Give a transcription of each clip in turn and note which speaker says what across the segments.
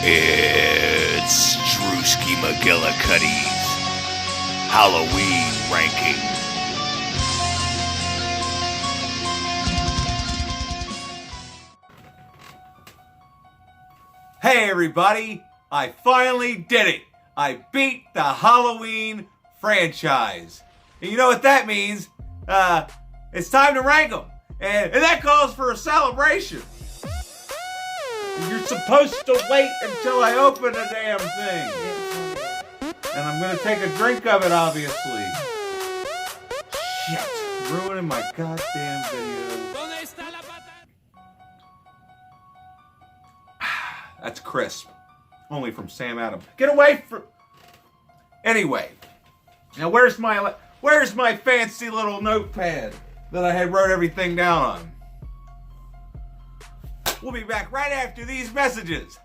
Speaker 1: It's Drewski McGillicuddy's Halloween ranking.
Speaker 2: Hey everybody, I finally did it. I beat the Halloween franchise. And you know what that means? It's time to rank them. And that calls for a celebration. You're supposed to wait until I open the damn thing. And I'm gonna take a drink of it, obviously. Shit, ruining my goddamn video. That's crisp. Only from Sam Adams. Get away from... Anyway. Now where's my fancy little notepad that I had wrote everything down on? We'll be back right after these messages.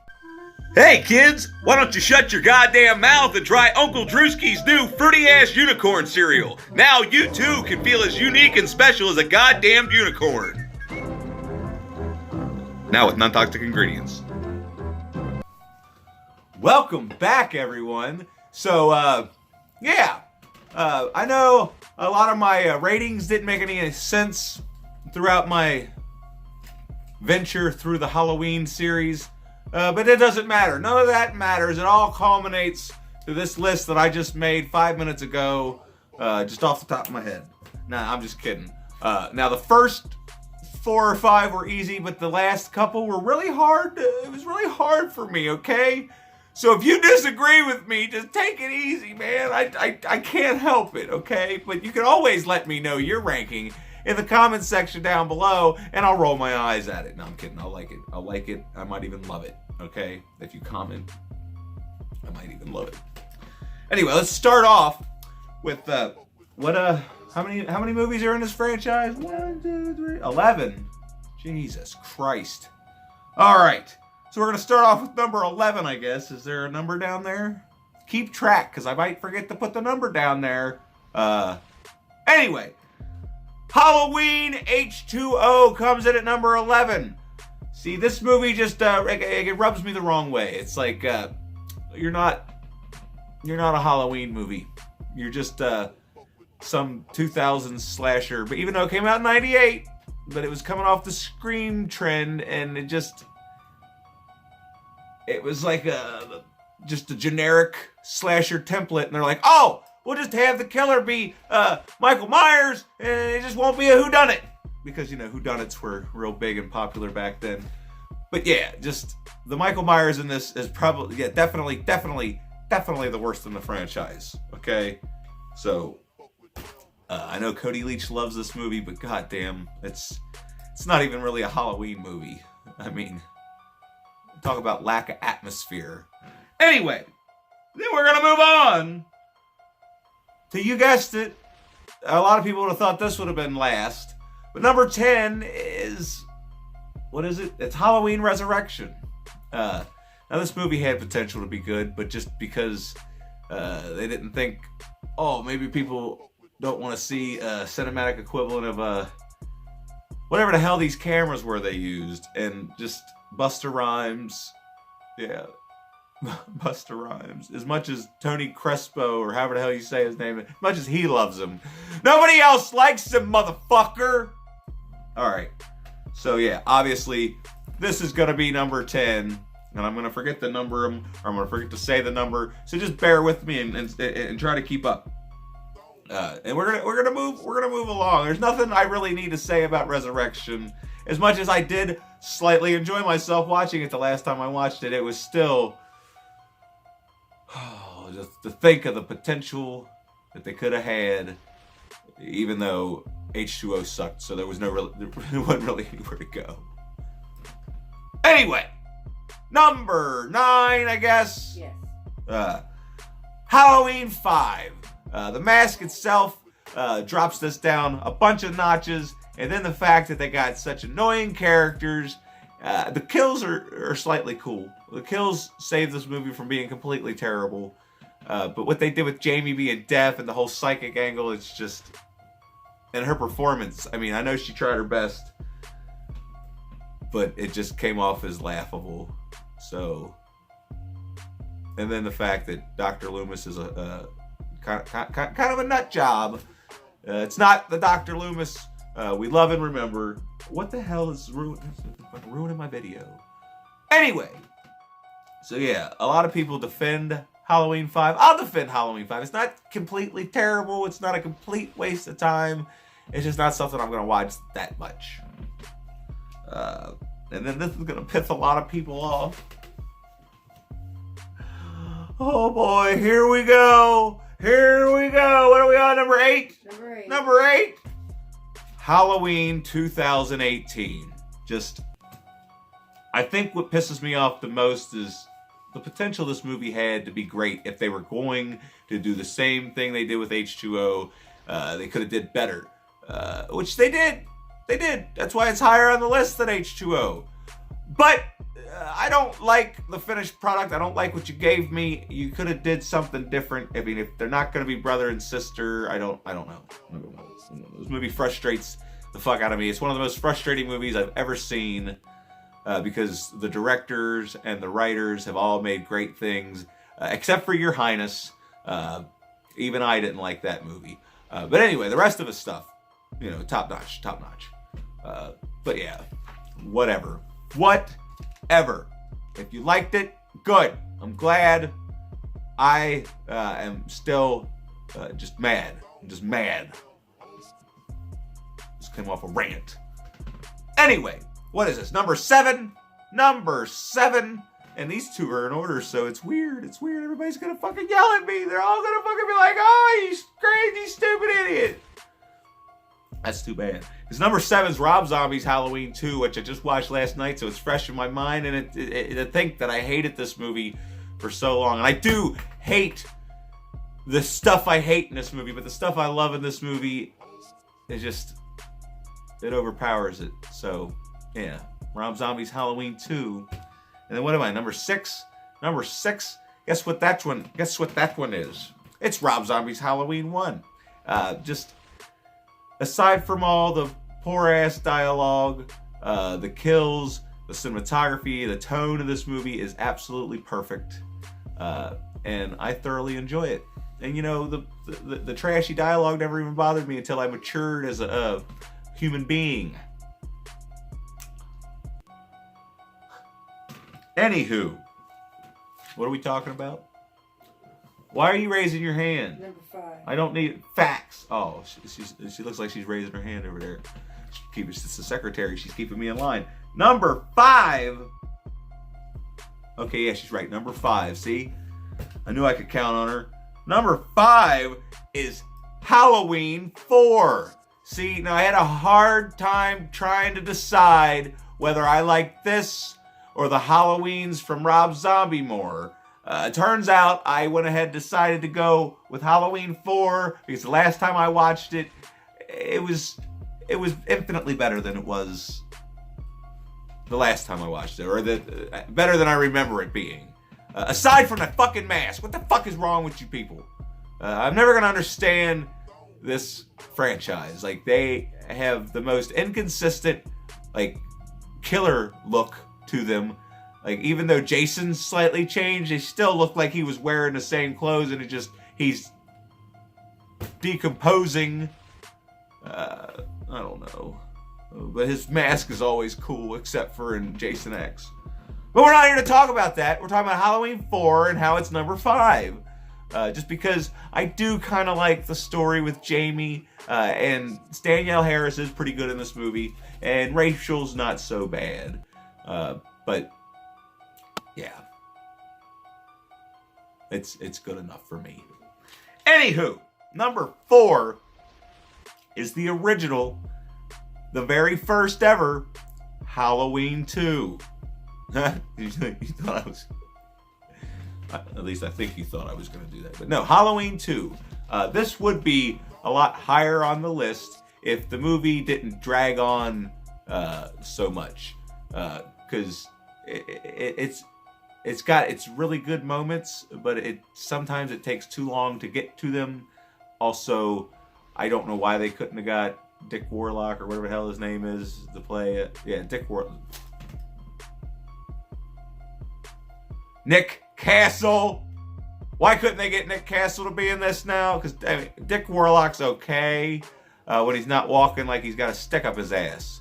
Speaker 1: Hey kids, why don't you shut your goddamn mouth and try Uncle Drewski's new fruity-ass unicorn cereal. Now you too can feel as unique and special as a goddamn unicorn. Now with non-toxic ingredients.
Speaker 2: Welcome back, everyone. So, I know a lot of my ratings didn't make any sense throughout my venture through the Halloween series, but it doesn't matter. None of that matters. It all culminates to this list that I just made 5 minutes ago, just off the top of my head. Nah, I'm just kidding. Now, the first 4 or 5 were easy, but the last couple were really hard. It was really hard for me, okay? So if you disagree with me, just take it easy, man. I can't help it, okay? But you can always let me know your ranking in the comments section down below, and I'll roll my eyes at it. No, I'm kidding. I'll like it. I'll like it. I might even love it, okay? If you comment, I might even love it. Anyway, let's start off with how many movies are in this franchise? 1, 2, 3, 11. Jesus Christ. All right. So we're going to start off with number 11, I guess. Is there a number down there? Keep track, because I might forget to put the number down there. Anyway, Halloween H2O comes in at number 11. See, this movie just, it rubs me the wrong way. It's like, you're not a Halloween movie. You're just some 2000s slasher. But even though it came out in 98, but it was coming off the Scream trend, and it was like just a generic slasher template, and they're like, oh, we'll just have the killer be Michael Myers, and it just won't be a whodunit. Because, whodunits were real big and popular back then. But yeah, just the Michael Myers in this is probably, definitely the worst in the franchise, okay? So, I know Cody Leach loves this movie, but goddamn, it's not even really a Halloween movie. I mean... Talk about lack of atmosphere. Anyway, then we're going to move on to, you guessed it, a lot of people would have thought this would have been last. But number 10 is, what is it? It's Halloween Resurrection. Now this movie had potential to be good, but just because they didn't think, oh, maybe people don't want to see a cinematic equivalent of whatever the hell these cameras were they used, and just... Busta Rhymes, yeah, Busta Rhymes. As much as Tony Crespo, or however the hell you say his name, as much as he loves him, nobody else likes him, motherfucker! Alright, so yeah, obviously, this is gonna be number 10, and I'm gonna forget the number, or I'm gonna forget to say the number, so just bear with me and try to keep up. And we're gonna move along. There's nothing I really need to say about Resurrection. As much as I did slightly enjoy myself watching it the last time I watched it, it was still... just to think of the potential that they could have had, even though H2O sucked, so there wasn't really anywhere to go. Anyway, number 9, I guess.
Speaker 3: Yes.
Speaker 2: Halloween 5. The mask itself drops this down a bunch of notches. And then the fact that they got such annoying characters. The kills are slightly cool. The kills save this movie from being completely terrible. But what they did with Jamie being deaf and the whole psychic angle, it's just... And her performance, I mean, I know she tried her best. But it just came off as laughable. So, And then the fact that Dr. Loomis is a kind of a nut job. It's not the Dr. Loomis we love and remember. What the hell is ruining my video? Anyway, so yeah, a lot of people defend Halloween 5. I'll defend Halloween 5. It's not completely terrible. It's not a complete waste of time. It's just not something I'm going to watch that much. And then this is going to piss a lot of people off. Oh boy, here we go. Here we go. What are we on? Number 8?
Speaker 3: Number 8.
Speaker 2: Number 8. Halloween 2018. I think what pisses me off the most is the potential this movie had to be great. If they were going to do the same thing they did with H2O, they could have did better. Which they did. They did. That's why it's higher on the list than H2O. But I don't like the finished product. I don't like what you gave me. You could have did something different. I mean, if they're not going to be brother and sister, I don't know. This movie frustrates the fuck out of me. It's one of the most frustrating movies I've ever seen because the directors and the writers have all made great things, except for Your Highness. Even I didn't like that movie. But anyway, the rest of his stuff, top notch. But yeah, whatever. If you liked it, good. I'm glad. I am still just mad. I'm just mad. Just came off a rant. Anyway, what is this? Number 7? Number 7. And these two are in order, so it's weird. It's weird. Everybody's gonna fucking yell at me. They're all gonna fucking be like, oh, you crazy, stupid idiot. That's too bad. Because number 7 is Rob Zombie's Halloween 2, which I just watched last night, so it's fresh in my mind. And to think that I hated this movie for so long. And I do hate the stuff I hate in this movie, but the stuff I love in this movie is just, it overpowers it. So, yeah. Rob Zombie's Halloween 2. And then what am I? Number 6? Number 6? Guess what that one is? It's Rob Zombie's Halloween 1. Aside from all the poor-ass dialogue, the kills, the cinematography, the tone of this movie is absolutely perfect. And I thoroughly enjoy it. And the trashy dialogue never even bothered me until I matured as a human being. Anywho, what are we talking about? Why are you raising your hand?
Speaker 3: Number 5.
Speaker 2: I don't need facts. Oh, she looks like she's raising her hand over there. It's the secretary. She's keeping me in line. Number 5. Okay, yeah, she's right. Number 5. See? I knew I could count on her. Number 5 is Halloween 4. See, now I had a hard time trying to decide whether I liked this or the Halloweens from Rob Zombie more. Turns out I went ahead and decided to go with Halloween 4 because the last time I watched it, it was infinitely better than it was the last time I watched it, or better than I remember it being. Aside from the fucking mask, what the fuck is wrong with you people? I'm never gonna understand this franchise. Like, they have the most inconsistent, killer look to them. Like, even though Jason's slightly changed, they still look like he was wearing the same clothes, and he's decomposing. I don't know. But his mask is always cool, except for in Jason X. But we're not here to talk about that. We're talking about Halloween 4 and how it's number 5. Just because I do kind of like the story with Jamie, and Danielle Harris is pretty good in this movie, and Rachel's not so bad. But yeah, it's good enough for me. Anywho, number 4 is the original, the very first ever Halloween 2. You thought I was, at least I think you thought I was going to do that. But no, Halloween 2. This would be a lot higher on the list if the movie didn't drag on so much. Because it's got its really good moments, but sometimes it takes too long to get to them. Also, I don't know why they couldn't have got Dick Warlock or whatever the hell his name is to play it. Yeah, Dick Warlock. Nick Castle. Why couldn't they get Nick Castle to be in this now? Because I mean, Dick Warlock's okay when he's not walking like he's got a stick up his ass.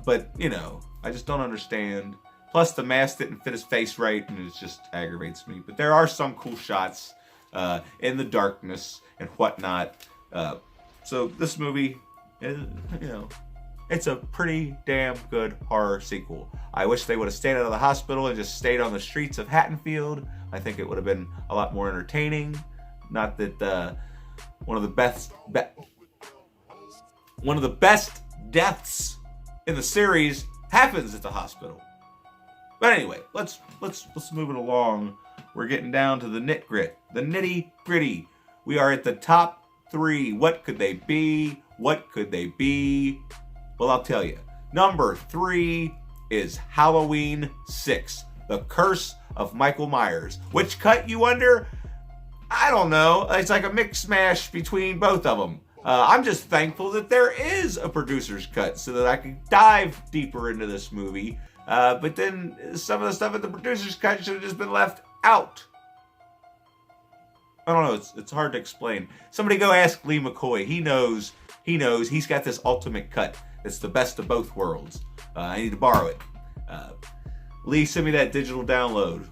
Speaker 2: But, you know, I just don't understand. Plus, the mask didn't fit his face right, and it just aggravates me. But there are some cool shots in the darkness and whatnot. So this movie, is, you know, it's a pretty damn good horror sequel. I wish they would have stayed out of the hospital and just stayed on the streets of Haddonfield. I think it would have been a lot more entertaining. Not that one of the best deaths in the series happens at the hospital. But anyway, let's move it along. We're getting down to the nitty gritty. We are at the top 3. What could they be? What could they be? Well, I'll tell you. Number 3 is Halloween 6, The Curse of Michael Myers. Which cut, you wonder? I don't know. It's like a mix mash between both of them. I'm just thankful that there is a producer's cut so that I can dive deeper into this movie. But then some of the stuff in the producer's cut should have just been left out. I don't know. It's hard to explain. Somebody go ask Lee McCoy. He knows. He's got this ultimate cut. It's the best of both worlds. I need to borrow it. Lee, send me that digital download.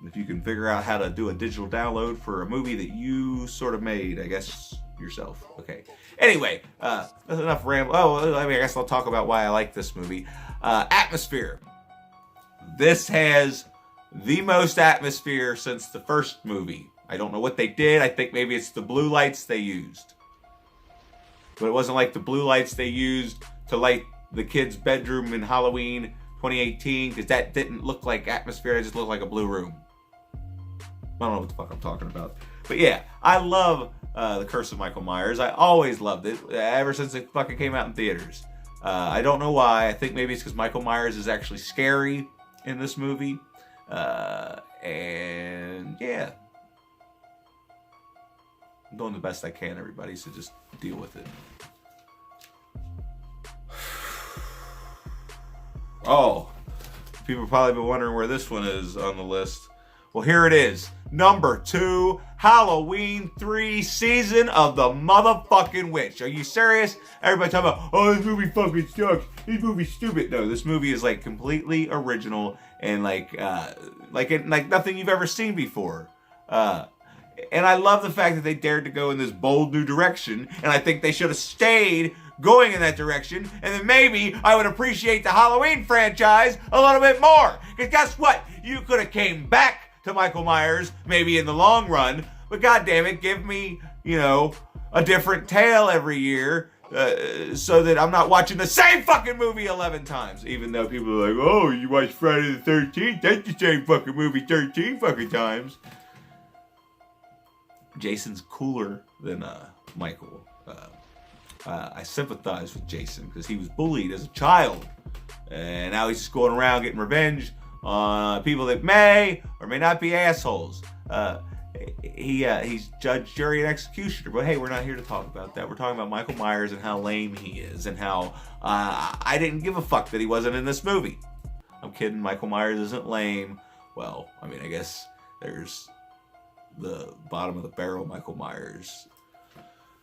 Speaker 2: If you can figure out how to do a digital download for a movie that you sort of made, I guess, yourself. Okay. Anyway, that's enough ramble. Oh, I guess I'll talk about why I like this movie. Atmosphere. This has the most atmosphere since the first movie. I don't know what they did. I think maybe it's the blue lights they used. But it wasn't like the blue lights they used to light the kid's bedroom in Halloween 2018, because that didn't look like atmosphere. It just looked like a blue room. I don't know what the fuck I'm talking about. But yeah, I love The Curse of Michael Myers. I always loved it, ever since it fucking came out in theaters. I don't know why. I think maybe it's because Michael Myers is actually scary in this movie. And yeah. I'm doing the best I can, everybody, so just deal with it. Oh, people probably been wondering where this one is on the list. Well, here it is. Number 2, Halloween 3, Season of the Motherfucking Witch. Are you serious? Everybody talking about, oh, this movie fucking sucks. This movie's stupid. No, this movie is like completely original and like nothing you've ever seen before. And I love the fact that they dared to go in this bold new direction, and I think they should have stayed going in that direction, and then maybe I would appreciate the Halloween franchise a little bit more. Because guess what? You could have came back to Michael Myers, maybe in the long run, but goddammit, give me, a different tale every year, so that I'm not watching the same fucking movie 11 times. Even though people are like, oh, you watched Friday the 13th? That's the same fucking movie 13 fucking times. Jason's cooler than Michael. I sympathize with Jason because he was bullied as a child, and now he's just going around getting revenge on people that may or may not be assholes. He's judge, jury, and executioner. But hey, we're not here to talk about that. We're talking about Michael Myers and how lame he is, and how I didn't give a fuck that he wasn't in this movie. I'm kidding. Michael Myers isn't lame. Well, I mean, I guess there's the bottom of the barrel Michael Myers.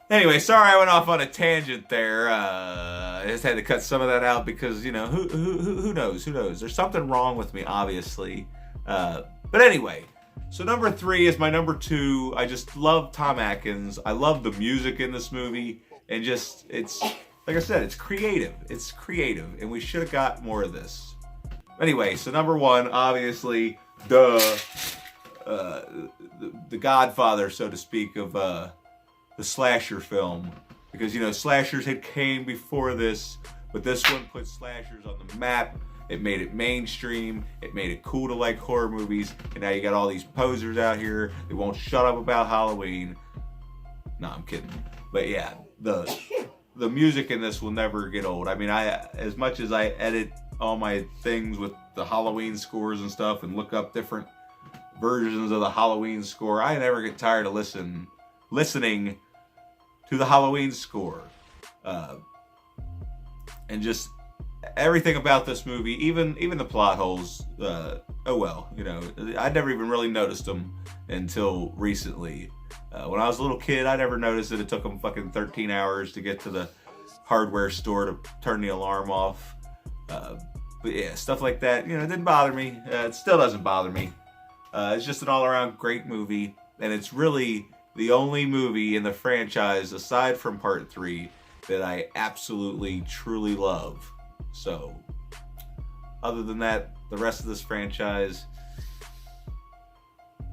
Speaker 2: Anyway, sorry I went off on a tangent there. I just had to cut some of that out because, who knows? Who knows? There's something wrong with me, obviously. But anyway, so number 3 is my number 2. I just love Tom Atkins. I love the music in this movie. And just, it's, like I said, it's creative. It's creative. And we should have got more of this. Anyway, so number 1, obviously, the godfather, so to speak, of the slasher film, because slashers had came before this, but this one put slashers on the map. It made it mainstream. It made it cool to like horror movies, and now you got all these posers out here that won't shut up about Halloween. No, I'm kidding. But yeah, the music in this will never get old. I mean, as much as I edit all my things with the Halloween scores and stuff and look up different versions of the Halloween score, I never get tired of listening to the Halloween score. And just everything about this movie, even the plot holes, oh well, you know, I never even really noticed them until recently. When I was a little kid, I never noticed that it took them fucking 13 hours to get to the hardware store to turn the alarm off. But yeah, stuff like that, you know, it didn't bother me. It still doesn't bother me. It's just an all-around great movie, and it's really the only movie in the franchise, aside from Part 3, that I absolutely, truly love. So, other than that, the rest of this franchise,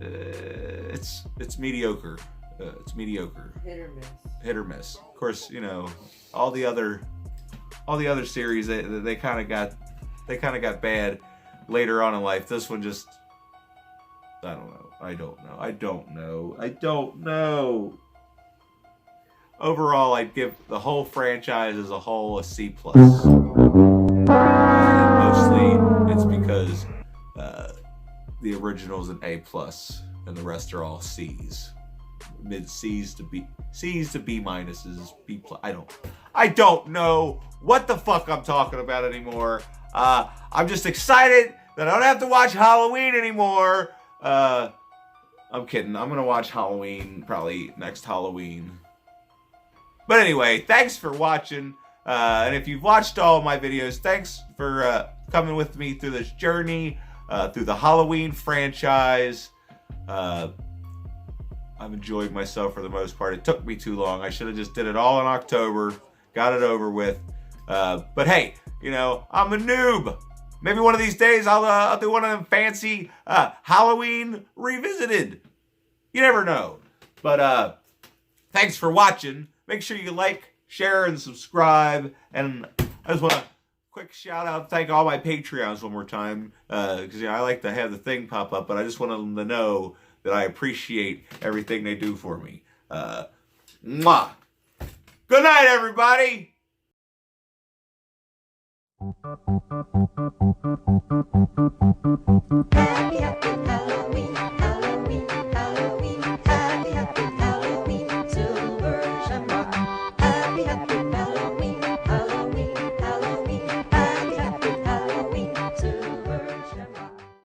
Speaker 2: it's mediocre. It's mediocre.
Speaker 3: Hit or miss.
Speaker 2: Hit or miss. Of course, you know, all the other series they kind of got bad later on in life. This one just, I don't know. Overall, I'd give the whole franchise as a whole a C+. Mostly, it's because the original's an A+, and the rest are all C's. Mid C's to B minuses, B+. I don't know what the fuck I'm talking about anymore. I'm just excited that I don't have to watch Halloween anymore. I'm kidding. I'm gonna watch Halloween probably next Halloween. But anyway, thanks for watching. And if you've watched all of my videos, thanks for coming with me through this journey, through the Halloween franchise. I've enjoyed myself for the most part. It took me too long. I should have just did it all in October, got it over with. But hey, you know, I'm a noob. Maybe one of these days I'll do one of them fancy Halloween revisited. You never know. But thanks for watching. Make sure you like, share, and subscribe. And I just want to quick shout out, thank all my Patreons one more time, because you know, I like to have the thing pop up, but I just want them to know that I appreciate everything they do for me. Mwah. Good night, everybody.
Speaker 4: Happy Halloween.